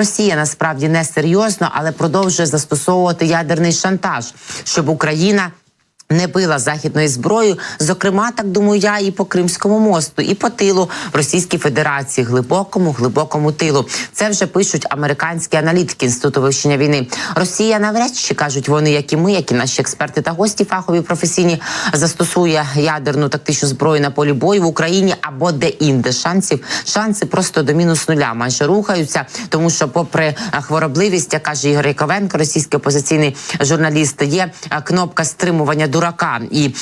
Росія насправді не серйозно, але продовжує застосовувати ядерний шантаж, щоб Україна не била західною зброєю, зокрема, так думаю я, і по Кримському мосту, і по тилу в Російській Федерації, глибокому тилу. Це вже пишуть американські аналітики Інституту вивчення війни. Росія навряд чи, кажуть вони, як і ми, як і наші експерти та гості фахові професійні, застосує ядерну тактичну зброю на полі бою в Україні або де-інде. Шанси просто до мінус нуля майже рухаються, тому що попри хворобливість, як каже Ігор Яковенко, російський опозиційний журналіст, є кнопка стримування дурака і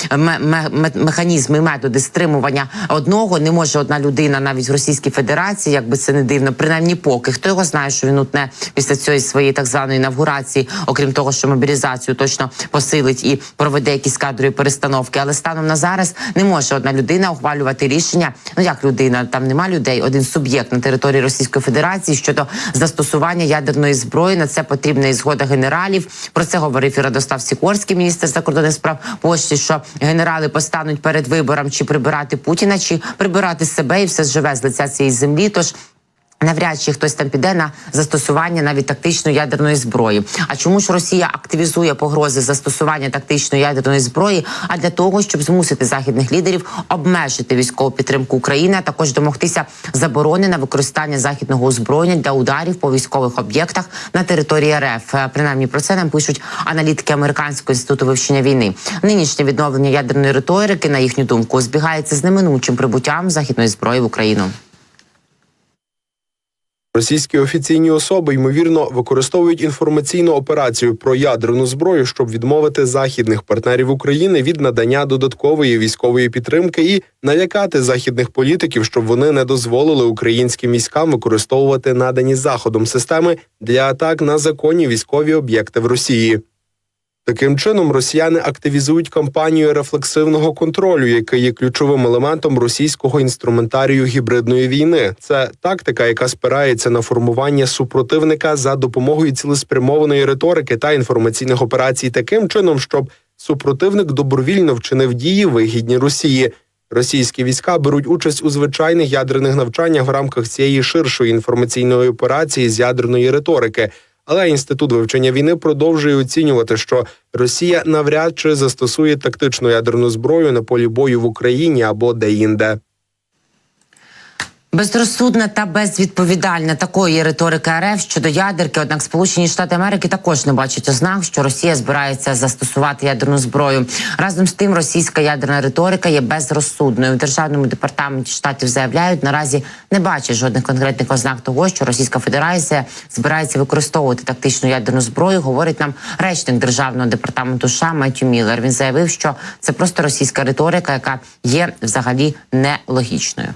механізми і методи стримування одного. Не може одна людина навіть в Російській Федерації, як би це не дивно, принаймні поки. Хто його знає, що він утне після цієї своєї так званої інавгурації, окрім того, що мобілізацію точно посилить і проведе якісь кадрові перестановки. Але станом на зараз не може одна людина ухвалювати рішення, ну як людина, там нема людей, один суб'єкт на території Російської Федерації щодо застосування ядерної зброї. На це потрібна і згода генералів. Про це говорив і Радослав Сікорський, міністр закордонних справ Польщі, що генерали постануть перед вибором, чи прибирати Путіна, чи прибирати себе, і все зживе з лиця цієї землі. Тож навряд чи хтось там піде на застосування навіть тактичної ядерної зброї. А чому ж Росія активізує погрози застосування тактичної ядерної зброї? А для того, щоб змусити західних лідерів обмежити військову підтримку України, а також домогтися заборони на використання західного озброєння для ударів по військових об'єктах на території РФ. Принаймні про це нам пишуть аналітики Американського інституту вивчення війни. Нинішнє відновлення ядерної риторики, на їхню думку, збігається з неминучим прибуттям західної зброї в Україну. Російські офіційні особи, ймовірно, використовують інформаційну операцію про ядерну зброю, щоб відмовити західних партнерів України від надання додаткової військової підтримки і налякати західних політиків, щоб вони не дозволили українським військам використовувати надані Заходом системи для атак на законні військові об'єкти в Росії. Таким чином, росіяни активізують кампанію рефлексивного контролю, який є ключовим елементом російського інструментарію гібридної війни. Це тактика, яка спирається на формування супротивника за допомогою цілеспрямованої риторики та інформаційних операцій таким чином, щоб супротивник добровільно вчинив дії, вигідні Росії. Російські війська беруть участь у звичайних ядерних навчаннях в рамках цієї ширшої інформаційної операції з ядерної риторики. Але Інститут вивчення війни продовжує оцінювати, що Росія навряд чи застосує тактичну ядерну зброю на полі бою в Україні або де-інде. Безрозсудна та безвідповідальна такої є риторика РФ щодо ядерки, однак Сполучені Штати Америки також не бачать ознак, що Росія збирається застосувати ядерну зброю. Разом з тим, російська ядерна риторика є безрозсудною. В Державному департаменті Штатів заявляють, наразі не бачать жодних конкретних ознак того, що Російська Федерація збирається використовувати тактичну ядерну зброю, говорить нам речник Державного департаменту США Меттью Міллер. Він заявив, що це просто російська риторика, яка є взагалі нелогічною.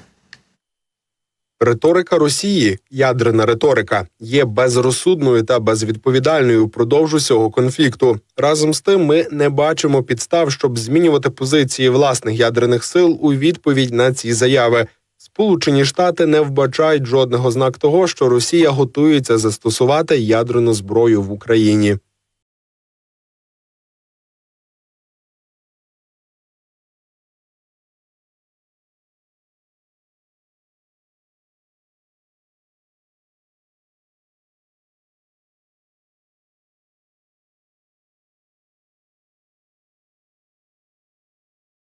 Риторика Росії, ядерна риторика, є безрозсудною та безвідповідальною впродовж усього конфлікту. Разом з тим, ми не бачимо підстав, щоб змінювати позиції власних ядерних сил у відповідь на ці заяви. Сполучені Штати не вбачають жодних ознак того, що Росія готується застосувати ядерну зброю в Україні.